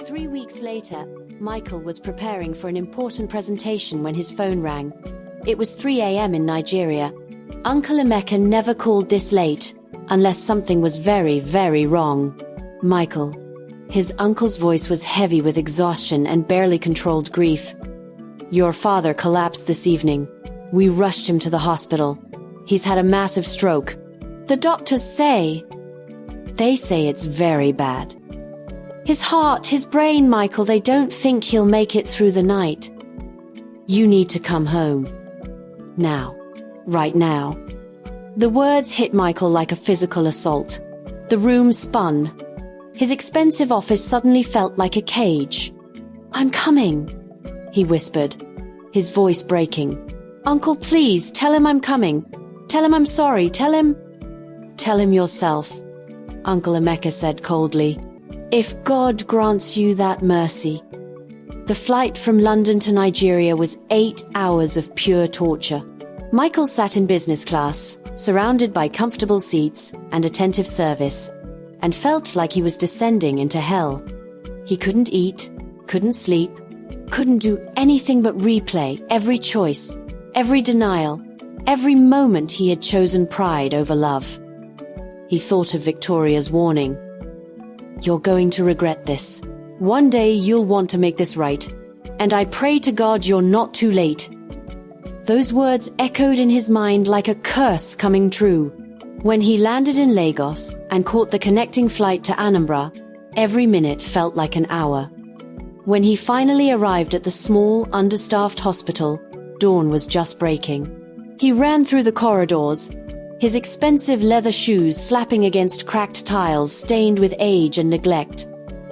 3 weeks later, Michael was preparing for an important presentation when his phone rang. It was 3 a.m. in Nigeria. Uncle Emeka never called this late, unless something was very, very wrong. Michael. His uncle's voice was heavy with exhaustion and barely controlled grief. Your father collapsed this evening. We rushed him to the hospital. He's had a massive stroke. The doctors say... They say it's very bad. His heart, his brain, Michael, they don't think he'll make it through the night. You need to come home. Now. Right now. The words hit Michael like a physical assault. The room spun. His expensive office suddenly felt like a cage. I'm coming, he whispered, his voice breaking. Uncle, please, tell him I'm coming. Tell him I'm sorry, tell him... Tell him yourself, Uncle Emeka said coldly. If God grants you that mercy. The flight from London to Nigeria was 8 hours of pure torture. Michael sat in business class, surrounded by comfortable seats and attentive service, and felt like he was descending into hell. He couldn't eat, couldn't sleep, couldn't do anything but replay every choice, every denial, every moment he had chosen pride over love. He thought of Victoria's warning. You're going to regret this. One day you'll want to make this right. And I pray to God you're not too late. Those words echoed in his mind like a curse coming true. When he landed in Lagos and caught the connecting flight to Anambra, every minute felt like an hour. When he finally arrived at the small, understaffed hospital, dawn was just breaking. He ran through the corridors, his expensive leather shoes slapping against cracked tiles stained with age and neglect.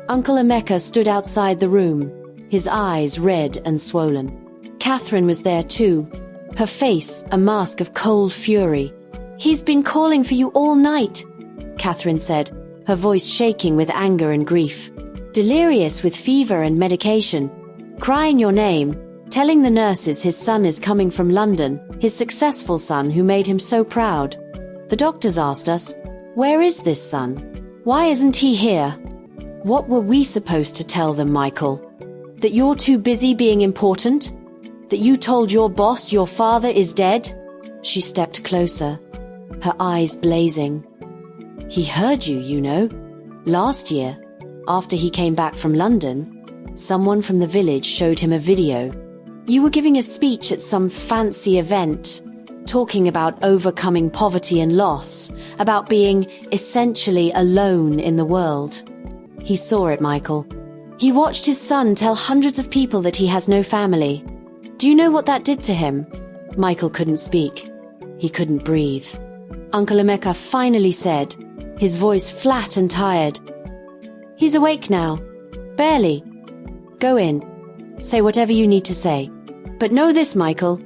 Uncle Emeka stood outside the room, his eyes red and swollen. Catherine was there too, her face a mask of cold fury. He's been calling for you all night, Catherine said, her voice shaking with anger and grief. Delirious with fever and medication, crying your name, telling the nurses his son is coming from London, his successful son who made him so proud. The doctors asked us, where is this son? Why isn't he here? What were we supposed to tell them, Michael? That you're too busy being important? That you told your boss your father is dead? She stepped closer, her eyes blazing. He heard you, you know. Last year, after he came back from London, someone from the village showed him a video. You were giving a speech at some fancy event, talking about overcoming poverty and loss, about being essentially alone in the world. He saw it, Michael. He watched his son tell hundreds of people that he has no family. Do you know what that did to him? Michael couldn't speak. He couldn't breathe. Uncle Emeka finally said, his voice flat and tired, He's awake now. Barely. Go in. Say whatever you need to say. But know this, Michael.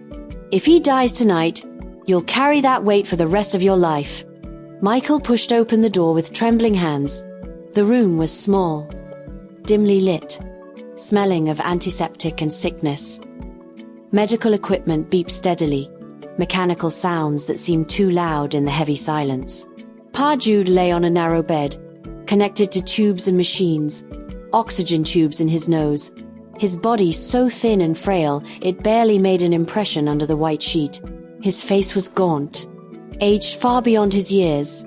If he dies tonight, you'll carry that weight for the rest of your life. Michael pushed open the door with trembling hands. The room was small, dimly lit, smelling of antiseptic and sickness. Medical equipment beeped steadily, mechanical sounds that seemed too loud in the heavy silence. Pa Jude lay on a narrow bed, connected to tubes and machines, oxygen tubes in his nose. His body so thin and frail, it barely made an impression under the white sheet. His face was gaunt, aged far beyond his years.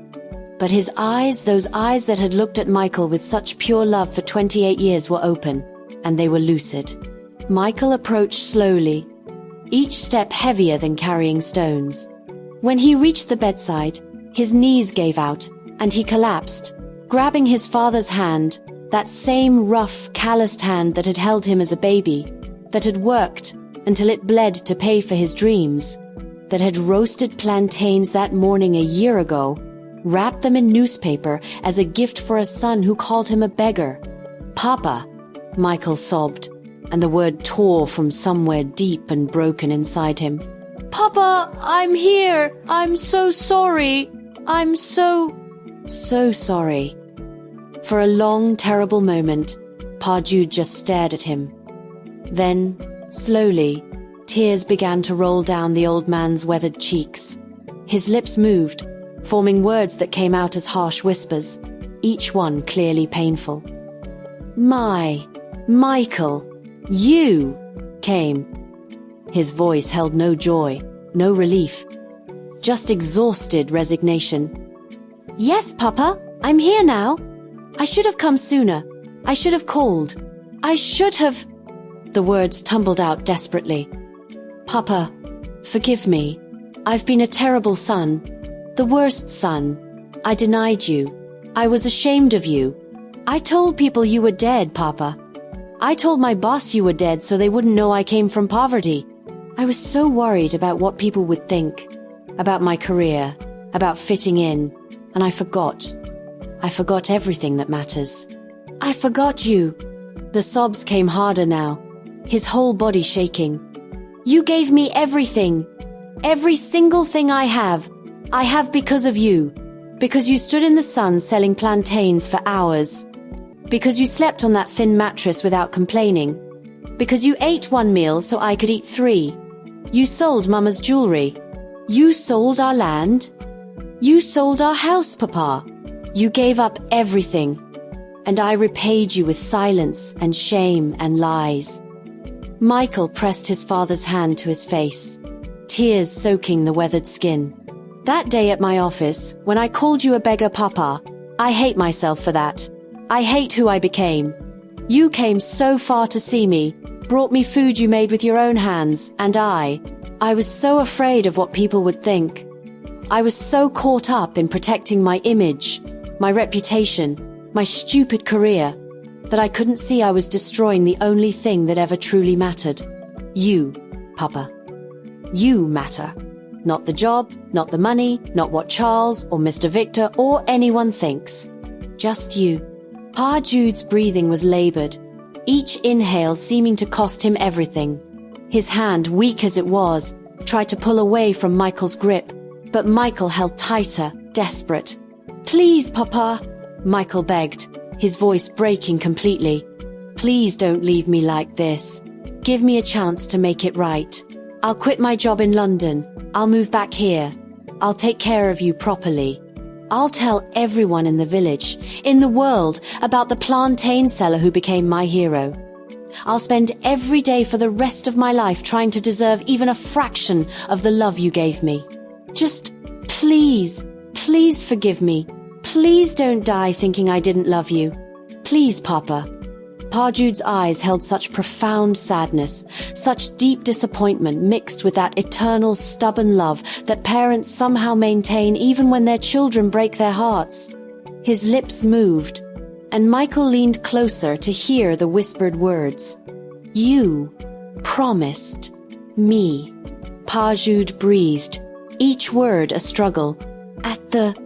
But his eyes, those eyes that had looked at Michael with such pure love for 28 years, were open, and they were lucid. Michael approached slowly, each step heavier than carrying stones. When he reached the bedside, his knees gave out, and he collapsed, grabbing his father's hand, that same rough, calloused hand that had held him as a baby, that had worked until it bled to pay for his dreams, that had roasted plantains that morning a year ago, wrapped them in newspaper as a gift for a son who called him a beggar. Papa, Michael sobbed, and the word tore from somewhere deep and broken inside him. Papa, I'm here. I'm so sorry. I'm so sorry. For a long, terrible moment, Pa Jude just stared at him. Then, slowly, tears began to roll down the old man's weathered cheeks. His lips moved, forming words that came out as harsh whispers, each one clearly painful. Michael, you came. His voice held no joy, no relief, just exhausted resignation. Yes, Papa, I'm here now. I should have come sooner. I should have called. I should have... The words tumbled out desperately. Papa, forgive me. I've been a terrible son. The worst son. I denied you. I was ashamed of you. I told people you were dead, Papa. I told my boss you were dead so they wouldn't know I came from poverty. I was so worried about what people would think, about my career, about fitting in, and I forgot. I forgot everything that matters. I forgot you. The sobs came harder now, his whole body shaking. You gave me everything. Every single thing I have because of you. Because you stood in the sun selling plantains for hours. Because you slept on that thin mattress without complaining. Because you ate one meal so I could eat 3. You sold Mama's jewelry. You sold our land. You sold our house, Papa. You gave up everything. And I repaid you with silence and shame and lies. Michael pressed his father's hand to his face, tears soaking the weathered skin. That day at my office, when I called you a beggar, Papa, I hate myself for that. I hate who I became. You came so far to see me, brought me food you made with your own hands, and I was so afraid of what people would think. I was so caught up in protecting my image, my reputation, my stupid career, that I couldn't see I was destroying the only thing that ever truly mattered. You, Papa. You matter. Not the job, not the money, not what Charles or Mr. Victor or anyone thinks. Just you. Pa Jude's breathing was labored, each inhale seeming to cost him everything. His hand, weak as it was, tried to pull away from Michael's grip, but Michael held tighter, desperate. Please, Papa, Michael begged, his voice breaking completely. Please don't leave me like this. Give me a chance to make it right. I'll quit my job in London. I'll move back here. I'll take care of you properly. I'll tell everyone in the village, in the world, about the plantain seller who became my hero. I'll spend every day for the rest of my life trying to deserve even a fraction of the love you gave me. Just please, please forgive me. Please don't die thinking I didn't love you. Please, Papa. Pa Jude's eyes held such profound sadness, such deep disappointment mixed with that eternal stubborn love that parents somehow maintain even when their children break their hearts. His lips moved, and Michael leaned closer to hear the whispered words. You promised me. Pa Jude breathed, each word a struggle. At the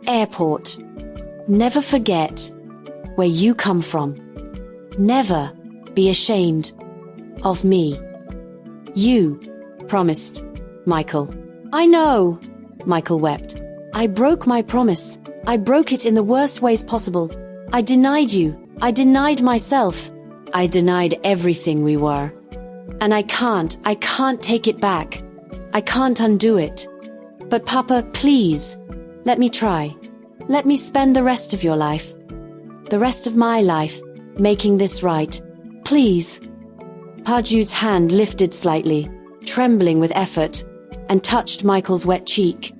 airport. Never forget where you come from. Never be ashamed of me. You promised, Michael. I know, Michael wept. I broke my promise. I broke it in the worst ways possible. I denied you. I denied myself. I denied everything we were. And I can't take it back. I can't undo it. But Papa, please, let me try. Let me spend the rest of your life, the rest of my life, making this right. Please. Pa Jude's hand lifted slightly, trembling with effort, and touched Michael's wet cheek.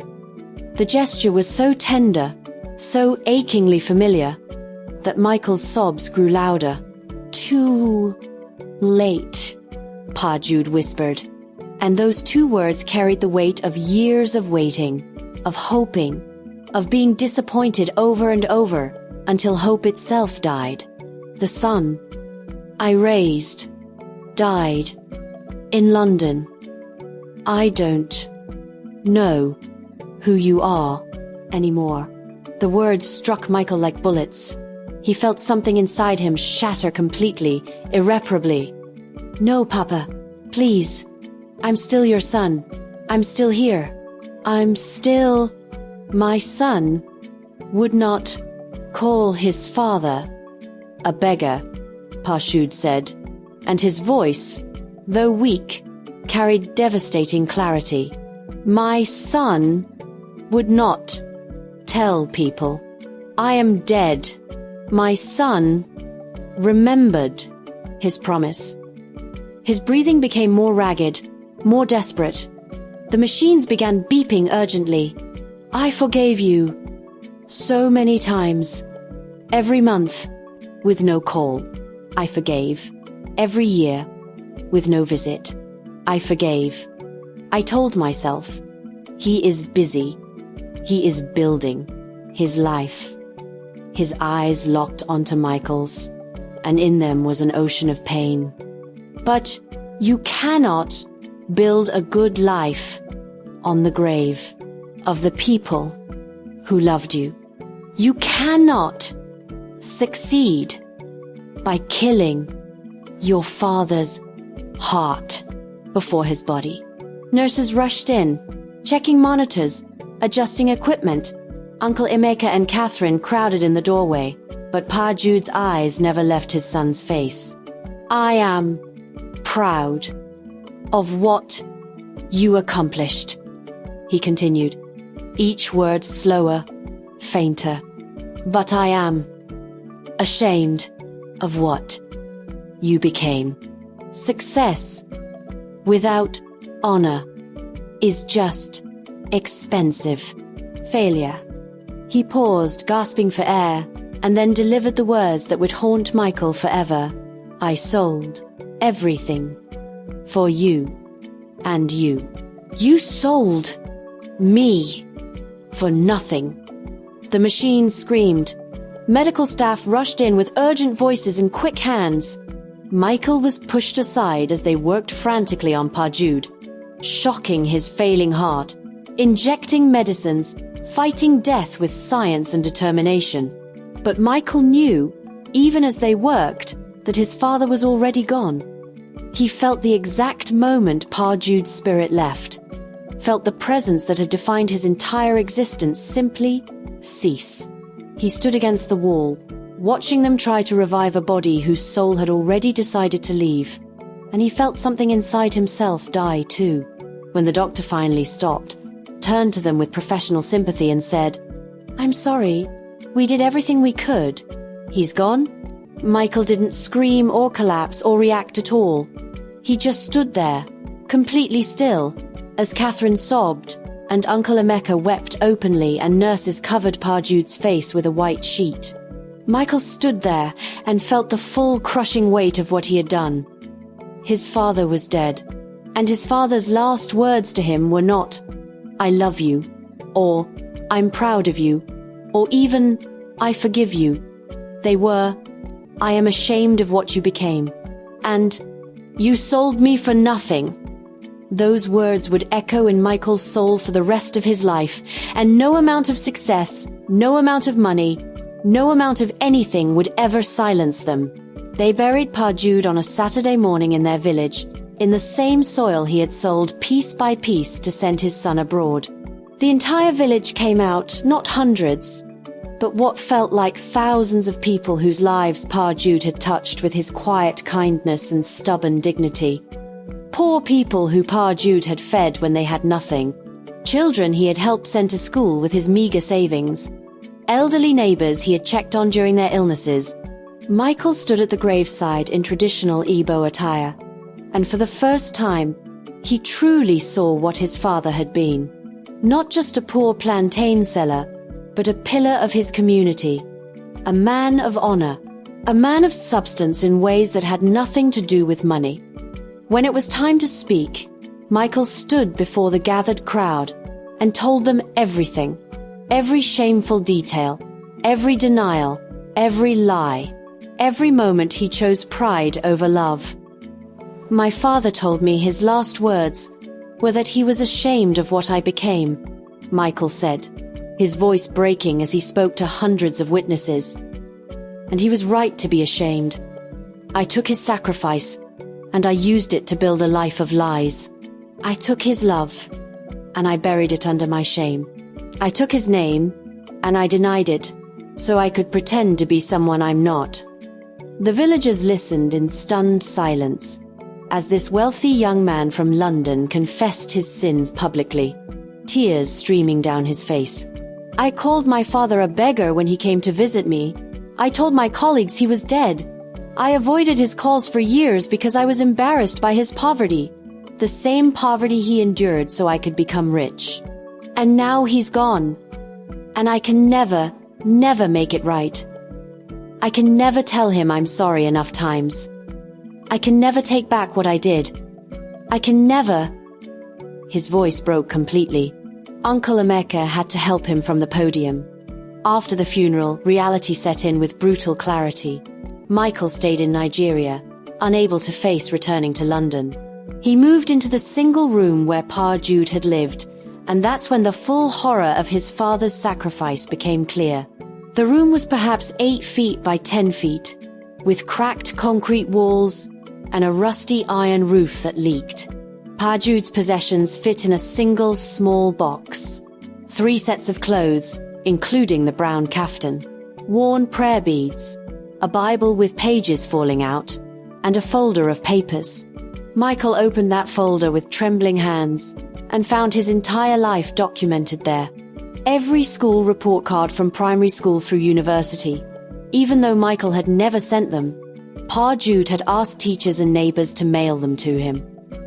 The gesture was so tender, so achingly familiar, that Michael's sobs grew louder. Too late, Pa Jude whispered, and those 2 words carried the weight of years of waiting, of hoping, of being disappointed over and over, until hope itself died. The son I raised died in London. I don't know who you are anymore. The words struck Michael like bullets. He felt something inside him shatter completely, irreparably. No, Papa, please. I'm still your son. I'm still here. I'm still... My son would not call his father a beggar, Pa Jude said, and his voice, though weak, carried devastating clarity. My son would not tell people. I am dead. My son remembered his promise. His breathing became more ragged, more desperate. The machines began beeping urgently. I forgave you. So many times. Every month, with no call. I forgave. Every year, with no visit. I forgave. I told myself, he is busy. He is building his life. His eyes locked onto Michael's, and in them was an ocean of pain. But you cannot build a good life on the grave of the people who loved you. You cannot succeed by killing your father's heart before his body. Nurses rushed in, checking monitors, adjusting equipment. Uncle Emeka and Catherine crowded in the doorway, but Pa Jude's eyes never left his son's face. I am proud of what you accomplished, he continued, each word slower, fainter. But I am ashamed of what you became. Success without honor is just expensive. Failure. He paused, gasping for air, and then delivered the words that would haunt Michael forever. I sold everything for you and you. You sold me for nothing. The machine screamed. Medical staff rushed in with urgent voices and quick hands. Michael was pushed aside as they worked frantically on Pa Jude, shocking his failing heart, injecting medicines, fighting death with science and determination. But Michael knew, even as they worked, that his father was already gone. He felt the exact moment Pa Jude's spirit left, felt the presence that had defined his entire existence simply cease. He stood against the wall, watching them try to revive a body whose soul had already decided to leave, and he felt something inside himself die too. When the doctor finally stopped, turned to them with professional sympathy and said, I'm sorry, we did everything we could. He's gone? Michael didn't scream or collapse or react at all. He just stood there, completely still, as Catherine sobbed, and Uncle Emeka wept openly and nurses covered Pa Jude's face with a white sheet. Michael stood there and felt the full crushing weight of what he had done. His father was dead, and his father's last words to him were not, I love you, or I'm proud of you, or even, I forgive you. They were, I am ashamed of what you became, and you sold me for nothing. Those words would echo in Michael's soul for the rest of his life, and no amount of success, no amount of money, no amount of anything would ever silence them. They buried Pa Jude on a Saturday morning in their village, in the same soil he had sold piece by piece to send his son abroad. The entire village came out, not hundreds, but what felt like thousands of people whose lives Pa Jude had touched with his quiet kindness and stubborn dignity. Poor people who Pa Jude had fed when they had nothing. Children he had helped send to school with his meager savings. Elderly neighbors he had checked on during their illnesses. Michael stood at the graveside in traditional Igbo attire, and for the first time, he truly saw what his father had been. Not just a poor plantain seller, but a pillar of his community, a man of honor, a man of substance in ways that had nothing to do with money. When it was time to speak, Michael stood before the gathered crowd and told them everything, every shameful detail, every denial, every lie, every moment he chose pride over love. My father told me his last words were that he was ashamed of what I became, Michael said, his voice breaking as he spoke to hundreds of witnesses. And he was right to be ashamed. I took his sacrifice, and I used it to build a life of lies. I took his love, and I buried it under my shame. I took his name, and I denied it, so I could pretend to be someone I'm not. The villagers listened in stunned silence, as this wealthy young man from London confessed his sins publicly, tears streaming down his face. I called my father a beggar when he came to visit me. I told my colleagues he was dead. I avoided his calls for years because I was embarrassed by his poverty. The same poverty he endured so I could become rich. And now he's gone. And I can never make it right. I can never tell him I'm sorry enough times. I can never take back what I did. I can never. His voice broke completely. Uncle Emeka had to help him from the podium. After the funeral, reality set in with brutal clarity. Michael stayed in Nigeria, unable to face returning to London. He moved into the single room where Pa Jude had lived, and that's when the full horror of his father's sacrifice became clear. The room was perhaps 8 feet by 10 feet, with cracked concrete walls and a rusty iron roof that leaked. Pa Jude's possessions fit in a single small box. 3 sets of clothes, including the brown kaftan, worn prayer beads, a Bible with pages falling out, and a folder of papers. Michael opened that folder with trembling hands and found his entire life documented there. Every school report card from primary school through university. Even though Michael had never sent them, Pa Jude had asked teachers and neighbors to mail them to him.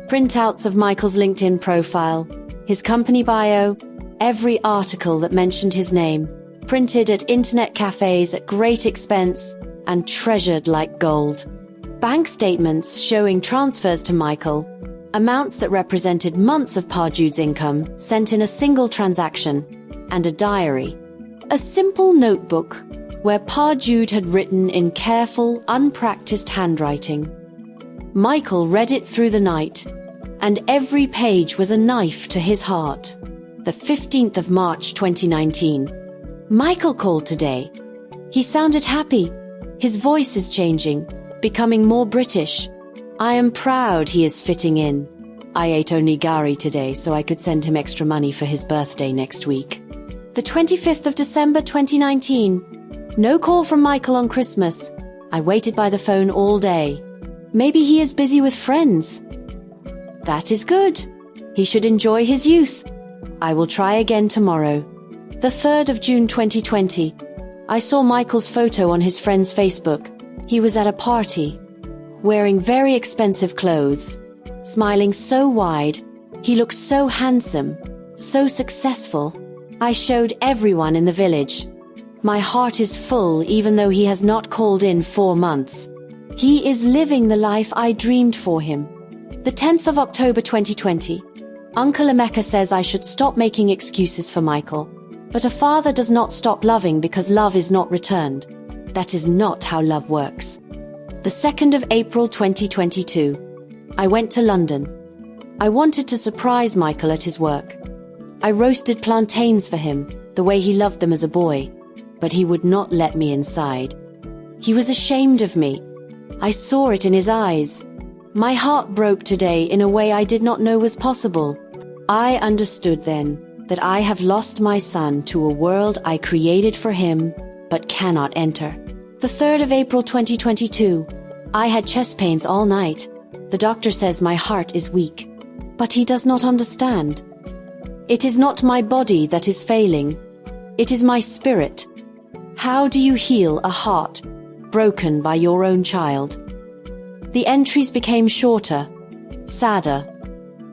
Printouts of Michael's LinkedIn profile, his company bio, every article that mentioned his name, printed at internet cafes at great expense and treasured like gold. Bank statements showing transfers to Michael, amounts that represented months of Pa Jude's income sent in a single transaction, and a diary. A simple notebook where Pa Jude had written in careful, unpracticed handwriting. Michael read it through the night, and every page was a knife to his heart. The 15th of March 2019. Michael called today. He sounded happy. His voice is changing, becoming more British. I am proud he is fitting in. I ate only gari today so I could send him extra money for his birthday next week. The 25th of December 2019. No call from Michael on Christmas. I waited by the phone all day. Maybe he is busy with friends. That is good. He should enjoy his youth. I will try again tomorrow. The 3rd of June 2020. I saw Michael's photo on his friend's Facebook. He was at a party, wearing very expensive clothes, smiling so wide. He looked so handsome, so successful. I showed everyone in the village. My heart is full even though he has not called in 4 months. He is living the life I dreamed for him. The 10th of October 2020. Uncle Emeka says I should stop making excuses for Michael. But a father does not stop loving because love is not returned. That is not how love works. The 2nd of April 2022. I went to London. I wanted to surprise Michael at his work. I roasted plantains for him, the way he loved them as a boy. But he would not let me inside. He was ashamed of me. I saw it in his eyes. My heart broke today in a way I did not know was possible. I understood then that I have lost my son to a world I created for him, but cannot enter. The 3rd of April 2022. I had chest pains all night. The doctor says my heart is weak. But he does not understand. It is not my body that is failing. It is my spirit. How do you heal a heart broken by your own child? The entries became shorter, sadder,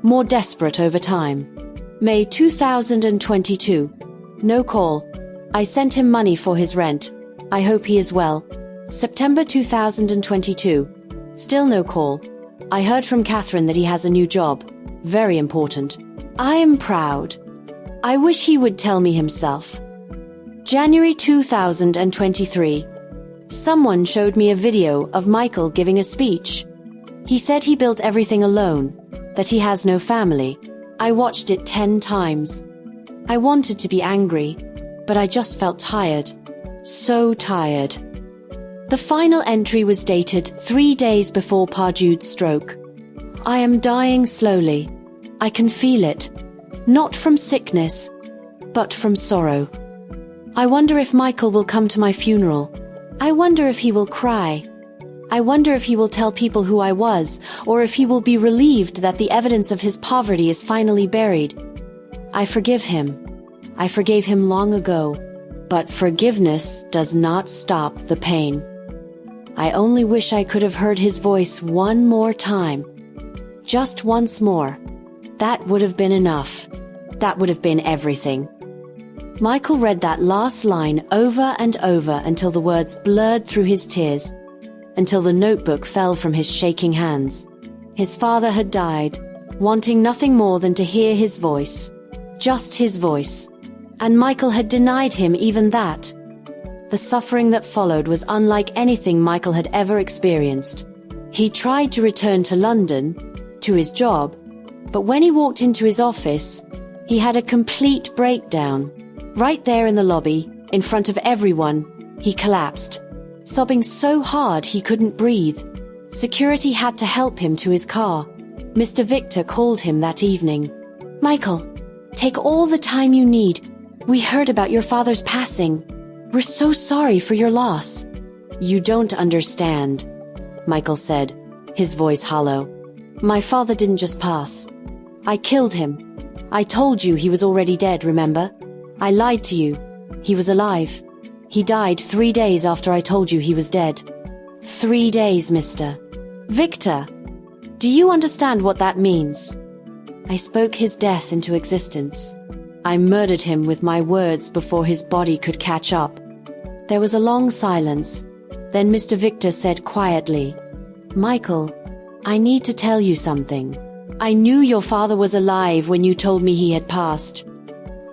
more desperate over time. May 2022. No call. I sent him money for his rent. I hope he is well. September 2022. Still no call. I heard from Catherine that he has a new job. Very important. I am proud. I wish he would tell me himself. January 2023. Someone showed me a video of Michael giving a speech. He said he built everything alone, that he has no family. I watched it 10 times. I wanted to be angry, but I just felt tired. So tired. The final entry was dated 3 days before Pa Jude's stroke. I am dying slowly. I can feel it. Not from sickness, but from sorrow. I wonder if Michael will come to my funeral. I wonder if he will cry. I wonder if he will tell people who I was, or if he will be relieved that the evidence of his poverty is finally buried. I forgive him. I forgave him long ago. But forgiveness does not stop the pain. I only wish I could have heard his voice one more time. Just once more. That would have been enough. That would have been everything. Michael read that last line over and over until the words blurred through his tears, until the notebook fell from his shaking hands. His father had died, wanting nothing more than to hear his voice. Just his voice. And Michael had denied him even that. The suffering that followed was unlike anything Michael had ever experienced. He tried to return to London, to his job, but when he walked into his office, he had a complete breakdown. Right there in the lobby, in front of everyone, he collapsed, sobbing so hard he couldn't breathe. Security had to help him to his car. Mr. Victor called him that evening. "Michael, take all the time you need. We heard about your father's passing. We're so sorry for your loss." "You don't understand," Michael said, his voice hollow. "My father didn't just pass. I killed him. I told you he was already dead, remember? I lied to you. He was alive. He died 3 days after I told you he was dead." 3 days, Mr. Victor. Do you understand what that means? I spoke his death into existence. I murdered him with my words before his body could catch up. There was a long silence. Then Mr. Victor said quietly, "Michael, I need to tell you something. I knew your father was alive when you told me he had passed.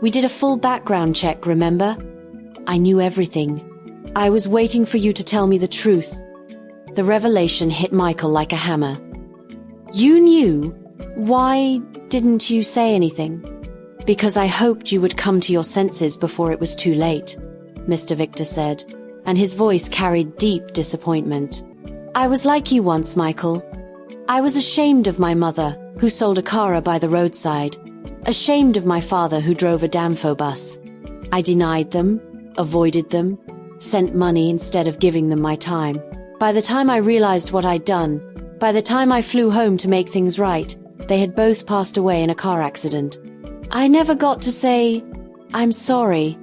We did a full background check, remember? I knew everything. I was waiting for you to tell me the truth." The revelation hit Michael like a hammer. "You knew? Why didn't you say anything?" "Because I hoped you would come to your senses before it was too late," Mr. Victor said, and his voice carried deep disappointment. "I was like you once, Michael. I was ashamed of my mother, who sold a cara by the roadside. Ashamed of my father, who drove a Danfo bus. I denied them, avoided them, sent money instead of giving them my time. By the time I realized what I'd done, by the time I flew home to make things right, they had both passed away in a car accident. I never got to say, 'I'm sorry.'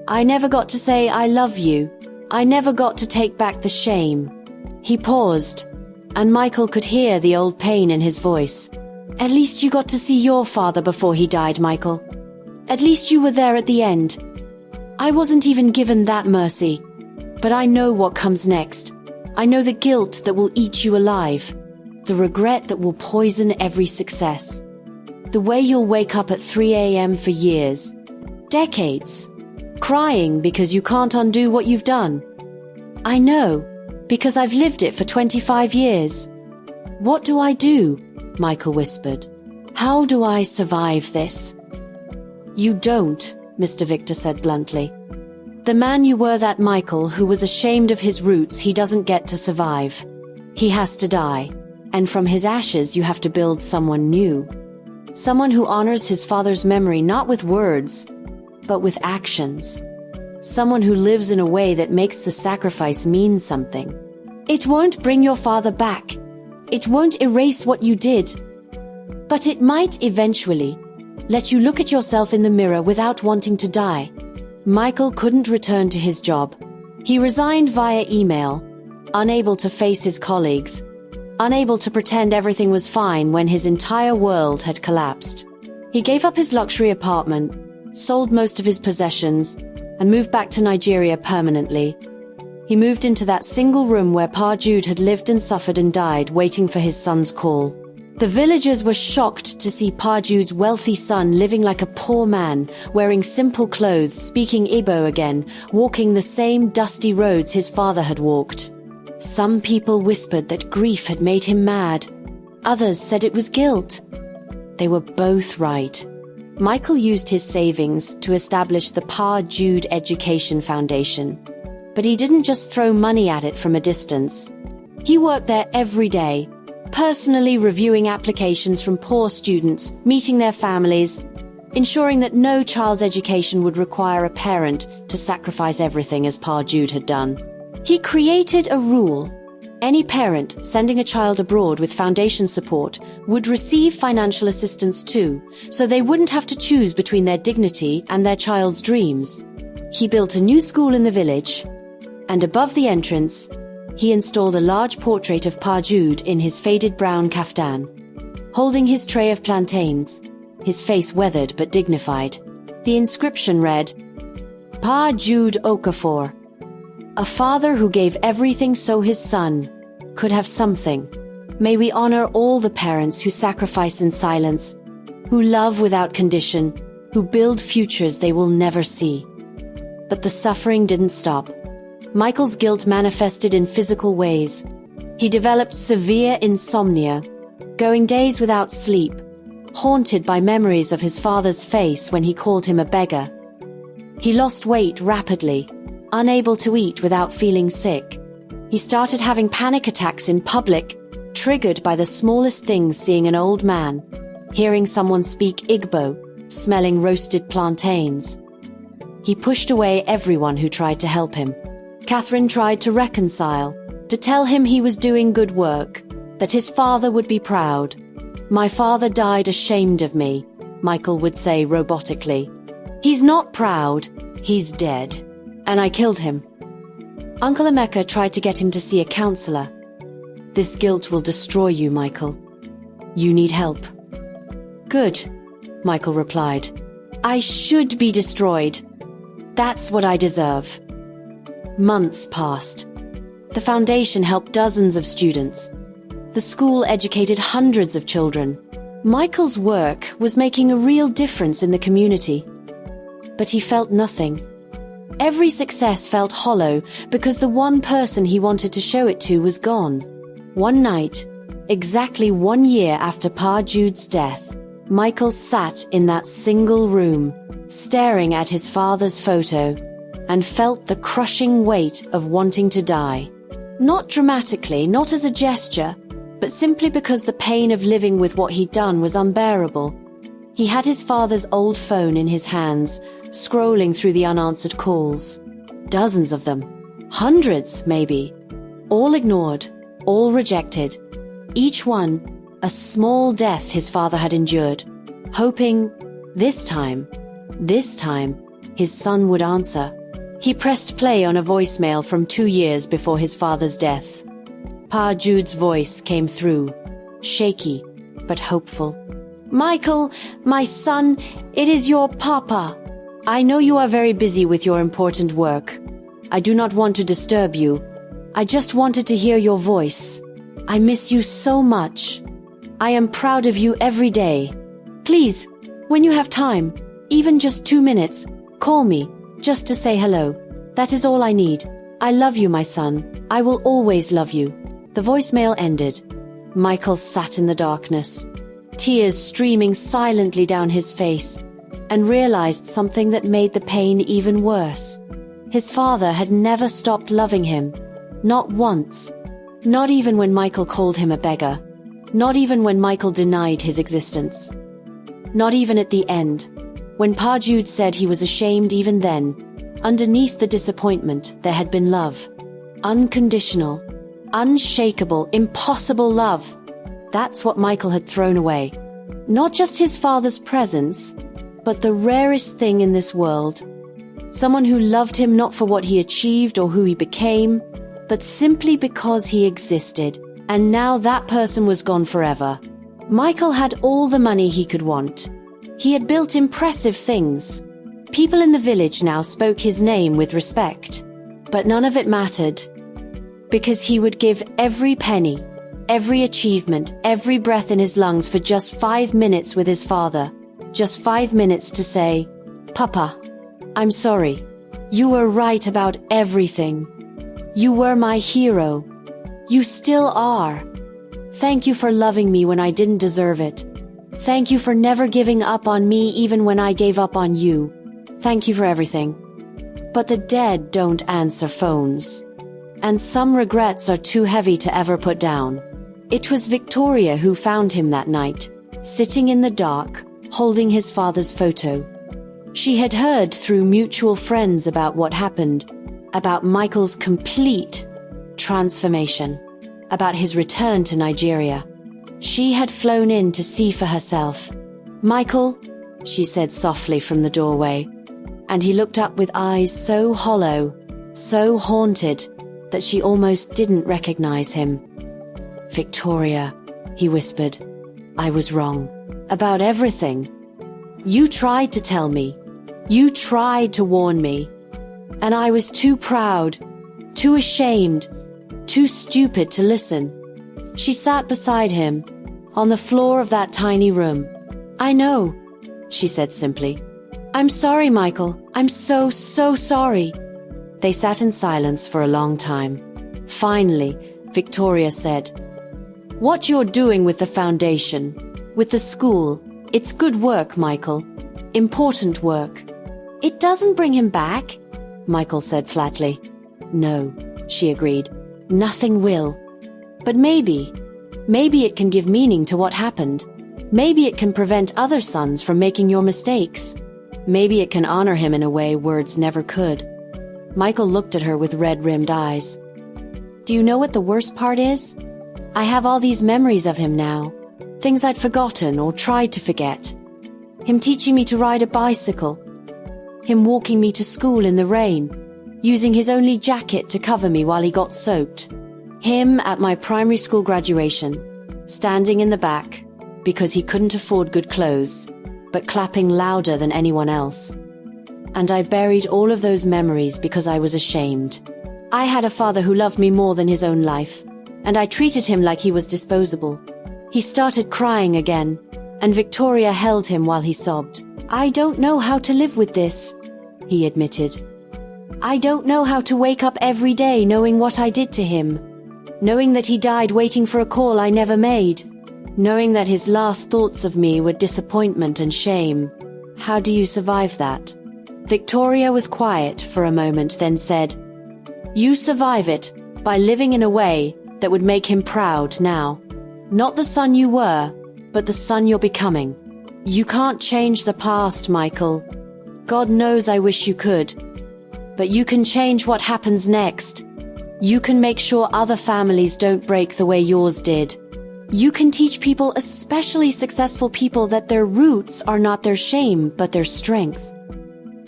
I never got to say, 'I love you.' I never got to take back the shame." He paused, and Michael could hear the old pain in his voice. "At least you got to see your father before he died, Michael. At least you were there at the end. I wasn't even given that mercy. But I know what comes next. I know the guilt that will eat you alive. The regret that will poison every success. The way you'll wake up at 3 a.m. for years, decades, crying because you can't undo what you've done. I know, because I've lived it for 25 years. What do I do?" Michael whispered. "How do I survive this?" "You don't," Mr. Victor said bluntly. "The man you were, that Michael who was ashamed of his roots, he doesn't get to survive. He has to die. And from his ashes you have to build someone new. Someone who honors his father's memory not with words, but with actions. Someone who lives in a way that makes the sacrifice mean something. It won't bring your father back. It won't erase what you did. But it might eventually let you look at yourself in the mirror without wanting to die." Michael couldn't return to his job. He resigned via email, unable to face his colleagues, unable to pretend everything was fine when his entire world had collapsed. He gave up his luxury apartment, sold most of his possessions, and moved back to Nigeria permanently. He moved into that single room where Pa Jude had lived and suffered and died, waiting for his son's call. The villagers were shocked to see Pa Jude's wealthy son living like a poor man, wearing simple clothes, speaking Igbo again, walking the same dusty roads his father had walked. Some people whispered that grief had made him mad. Others said it was guilt. They were both right. Michael used his savings to establish the Pa Jude Education Foundation. But he didn't just throw money at it from a distance. He worked there every day, personally reviewing applications from poor students, meeting their families, ensuring that no child's education would require a parent to sacrifice everything as Pa Jude had done. He created a rule. Any parent sending a child abroad with foundation support would receive financial assistance too, so they wouldn't have to choose between their dignity and their child's dreams. He built a new school in the village, and above the entrance, he installed a large portrait of Pa Jude in his faded brown kaftan. Holding his tray of plantains, his face weathered but dignified, the inscription read, Pa Jude Okafor, a father who gave everything so his son could have something. May we honor all the parents who sacrifice in silence, who love without condition, who build futures they will never see. But the suffering didn't stop. Michael's guilt manifested in physical ways. He developed severe insomnia, going days without sleep, haunted by memories of his father's face when he called him a beggar. He lost weight rapidly, unable to eat without feeling sick. He started having panic attacks in public, triggered by the smallest things, seeing an old man, hearing someone speak Igbo, smelling roasted plantains. He pushed away everyone who tried to help him. Catherine tried to reconcile, to tell him he was doing good work, that his father would be proud. My father died ashamed of me, Michael would say robotically. He's not proud, he's dead. And I killed him. Uncle Emeka tried to get him to see a counselor. This guilt will destroy you, Michael. You need help. Good, Michael replied. I should be destroyed. That's what I deserve. Months passed. The foundation helped dozens of students. The school educated hundreds of children. Michael's work was making a real difference in the community. But he felt nothing. Every success felt hollow because the one person he wanted to show it to was gone. One night, exactly 1 year after Pa Jude's death, Michael sat in that single room, staring at his father's photo, and felt the crushing weight of wanting to die. Not dramatically, not as a gesture, but simply because the pain of living with what he'd done was unbearable. He had his father's old phone in his hands, scrolling through the unanswered calls. Dozens of them. Hundreds, maybe. All ignored, all rejected. Each one, a small death his father had endured, hoping, this time, his son would answer. He pressed play on a voicemail from 2 years before his father's death. Pa Jude's voice came through, shaky, but hopeful. Michael, my son, it is your papa. I know you are very busy with your important work. I do not want to disturb you. I just wanted to hear your voice. I miss you so much. I am proud of you every day. Please, when you have time, even just 2 minutes, call me, just to say hello. That is all I need. I love you, my son. I will always love you. The voicemail ended. Michael sat in the darkness, tears streaming silently down his face, and realized something that made the pain even worse. His father had never stopped loving him. Not once. Not even when Michael called him a beggar. Not even when Michael denied his existence. Not even at the end. When Pa Jude said he was ashamed even then, underneath the disappointment there had been love. Unconditional, unshakable, impossible love. That's what Michael had thrown away. Not just his father's presence, but the rarest thing in this world. Someone who loved him not for what he achieved or who he became, but simply because he existed. And now that person was gone forever. Michael had all the money he could want. He had built impressive things. People in the village now spoke his name with respect. But none of it mattered. Because he would give every penny, every achievement, every breath in his lungs for just 5 minutes with his father. Just 5 minutes to say, Papa, I'm sorry. You were right about everything. You were my hero. You still are. Thank you for loving me when I didn't deserve it. Thank you for never giving up on me even when I gave up on you. Thank you for everything. But the dead don't answer phones. And some regrets are too heavy to ever put down. It was Victoria who found him that night, sitting in the dark, holding his father's photo. She had heard through mutual friends about what happened, about Michael's complete transformation, about his return to Nigeria. She had flown in to see for herself. Michael, she said softly from the doorway, and he looked up with eyes so hollow, so haunted, that she almost didn't recognize him. "Victoria," he whispered, "I was wrong. About everything. You tried to tell me. You tried to warn me. And I was too proud, too ashamed, too stupid to listen." She sat beside him, on the floor of that tiny room. "I know," she said simply. "I'm sorry, Michael. I'm so sorry." They sat in silence for a long time. Finally, Victoria said, "What you're doing with the foundation, with the school, it's good work, Michael. Important work." "It doesn't bring him back," Michael said flatly. "No," she agreed. "Nothing will. But maybe it can give meaning to what happened. Maybe it can prevent other sons from making your mistakes. Maybe it can honor him in a way words never could." Michael looked at her with red-rimmed eyes. "Do you know what the worst part is? I have all these memories of him now. Things I'd forgotten or tried to forget. Him teaching me to ride a bicycle. Him walking me to school in the rain, using his only jacket to cover me while he got soaked. Him at my primary school graduation, standing in the back, because he couldn't afford good clothes, but clapping louder than anyone else. And I buried all of those memories because I was ashamed. I had a father who loved me more than his own life, and I treated him like he was disposable." He started crying again, and Victoria held him while he sobbed. "I don't know how to live with this," he admitted. "I don't know how to wake up every day knowing what I did to him, knowing that he died waiting for a call I never made, knowing that his last thoughts of me were disappointment and shame. How do you survive that?" Victoria was quiet for a moment, then said, "You survive it by living in a way that would make him proud now. Not the son you were, but the son you're becoming. You can't change the past, Michael. God knows I wish you could. But you can change what happens next. You can make sure other families don't break the way yours did. You can teach people, especially successful people, that their roots are not their shame, but their strength."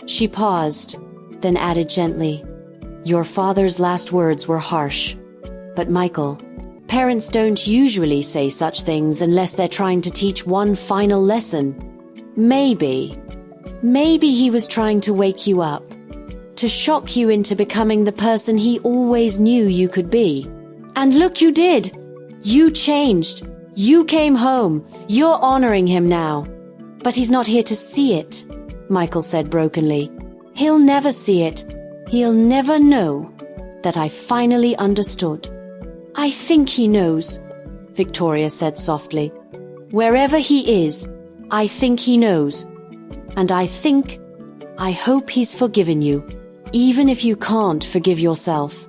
She paused, then added gently, "Your father's last words were harsh. But Michael, parents don't usually say such things unless they're trying to teach one final lesson. Maybe he was trying to wake you up, to shock you into becoming the person he always knew you could be. And look, you did. You changed. You came home. You're honoring him now. But he's not here to see it," Michael said brokenly. "He'll never see it. He'll never know that I finally understood." "I think he knows," Victoria said softly. "Wherever he is, I think he knows. And I hope he's forgiven you, even if you can't forgive yourself."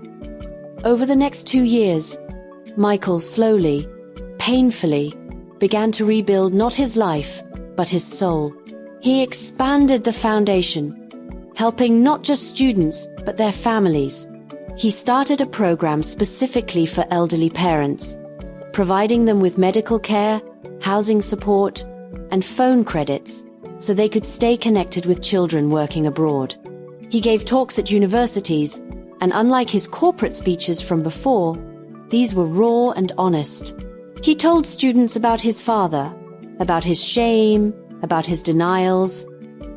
Over the next 2 years, Michael slowly, painfully, began to rebuild not his life, but his soul. He expanded the foundation, helping not just students, but their families. He started a program specifically for elderly parents, providing them with medical care, housing support, and phone credits so they could stay connected with children working abroad. He gave talks at universities, and unlike his corporate speeches from before, these were raw and honest. He told students about his father, about his shame, about his denials,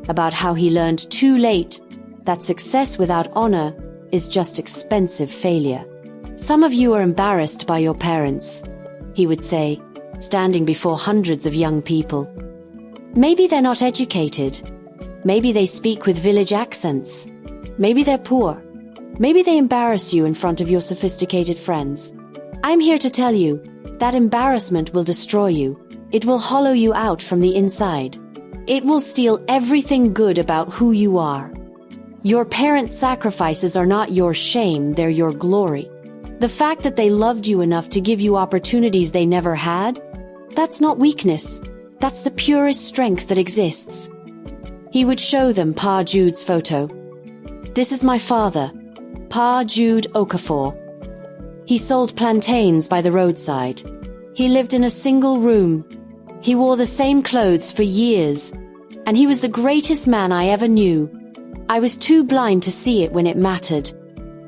about how he learned too late that success without honor is just expensive failure. "Some of you are embarrassed by your parents," he would say, standing before hundreds of young people. "Maybe they're not educated. Maybe they speak with village accents. Maybe they're poor. Maybe they embarrass you in front of your sophisticated friends. I'm here to tell you, that embarrassment will destroy you. It will hollow you out from the inside. It will steal everything good about who you are. Your parents' sacrifices are not your shame, they're your glory. The fact that they loved you enough to give you opportunities they never had, that's not weakness. That's the purest strength that exists." He would show them Pa Jude's photo. "This is my father, Pa Jude Okafor. He sold plantains by the roadside. He lived in a single room. He wore the same clothes for years, and he was the greatest man I ever knew. I was too blind to see it when it mattered.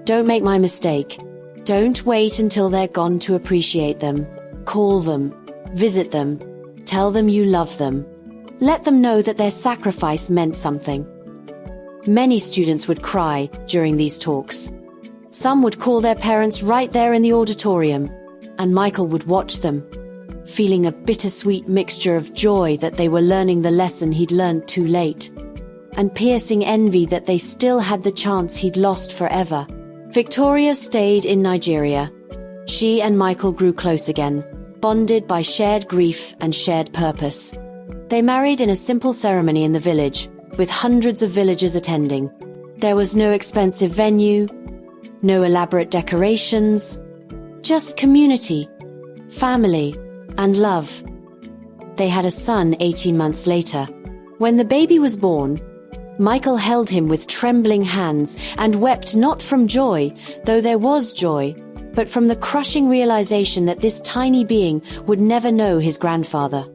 Don't make my mistake. Don't wait until they're gone to appreciate them. Call them, visit them, tell them you love them. Let them know that their sacrifice meant something. Many students would cry during these talks. Some would call their parents right there in the auditorium, and Michael would watch them, feeling a bittersweet mixture of joy that they were learning the lesson he'd learned too late, and piercing envy that they still had the chance he'd lost forever. Victoria stayed in Nigeria. She and Michael grew close again, bonded by shared grief and shared purpose. They married in a simple ceremony in the village, with hundreds of villagers attending. There was no expensive venue, no elaborate decorations, just community, family, and love. They had a son 18 months later. When the baby was born, Michael held him with trembling hands and wept not from joy, though there was joy, but from the crushing realization that this tiny being would never know his grandfather,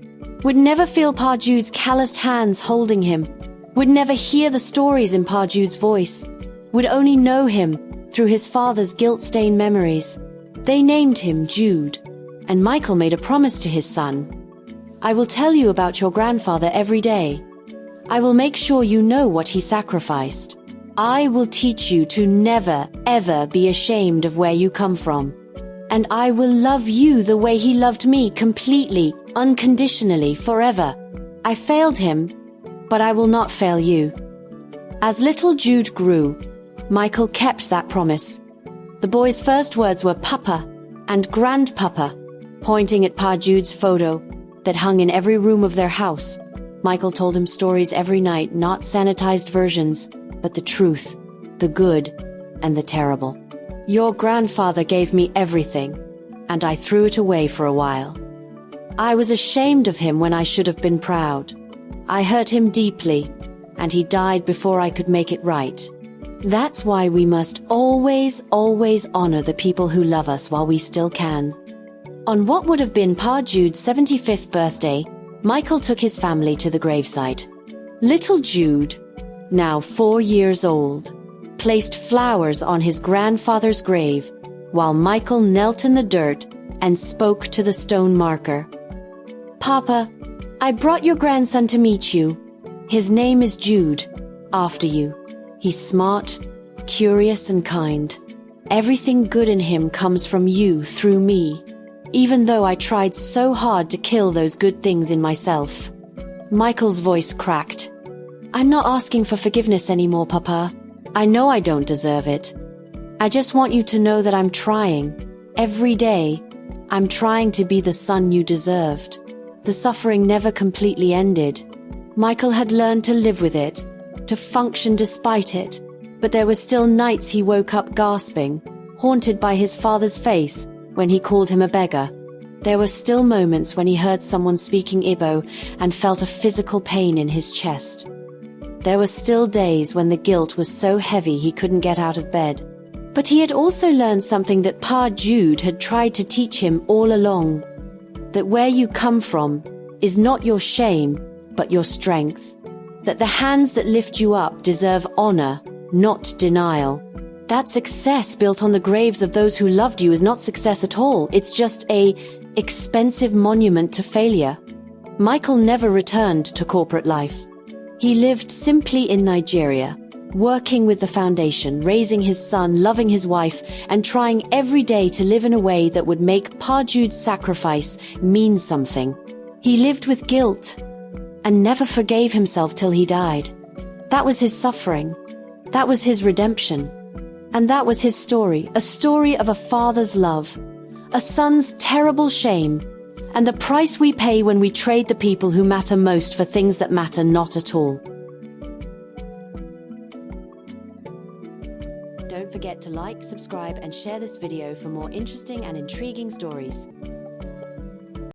would never feel Pa Jude's calloused hands holding him, would never hear the stories in Pa Jude's voice, would only know him through his father's guilt-stained memories. They named him Jude, and Michael made a promise to his son. I will tell you about your grandfather every day. I will make sure you know what he sacrificed. I will teach you to never, ever be ashamed of where you come from. And I will love you the way he loved me, completely, unconditionally, forever. I failed him, but I will not fail you. As little Jude grew, Michael kept that promise. The boy's first words were Papa and Grandpapa, pointing at Pa Jude's photo that hung in every room of their house. Michael told him stories every night, not sanitized versions, but the truth, the good, and the terrible. Your grandfather gave me everything, and I threw it away for a while. I was ashamed of him when I should have been proud. I hurt him deeply, and he died before I could make it right. That's why we must always, always honor the people who love us while we still can. On what would have been Pa Jude's 75th birthday, Michael took his family to the gravesite. Little Jude, now 4 years old, placed flowers on his grandfather's grave while Michael knelt in the dirt and spoke to the stone marker. Papa, I brought your grandson to meet you. His name is Jude, after you. He's smart, curious, and kind. Everything good in him comes from you through me, even though I tried so hard to kill those good things in myself. Michael's voice cracked. I'm not asking for forgiveness anymore, Papa. I know I don't deserve it. I just want you to know that I'm trying. Every day, I'm trying to be the son you deserved. The suffering never completely ended. Michael had learned to live with it, to function despite it, but there were still nights he woke up gasping, haunted by his father's face when he called him a beggar. There were still moments when he heard someone speaking Igbo and felt a physical pain in his chest. There were still days when the guilt was so heavy he couldn't get out of bed. But he had also learned something that Pa Jude had tried to teach him all along. That where you come from is not your shame, but your strength. That the hands that lift you up deserve honor, not denial. That success built on the graves of those who loved you is not success at all. It's just an expensive monument to failure. Michael never returned to corporate life. He lived simply in Nigeria, working with the foundation, raising his son, loving his wife, and trying every day to live in a way that would make Pa Jude's sacrifice mean something. He lived with guilt and never forgave himself till he died. That was his suffering. That was his redemption. And that was his story, a story of a father's love, a son's terrible shame, and the price we pay when we trade the people who matter most for things that matter not at all. Don't forget to like, subscribe, and share this video for more interesting and intriguing stories.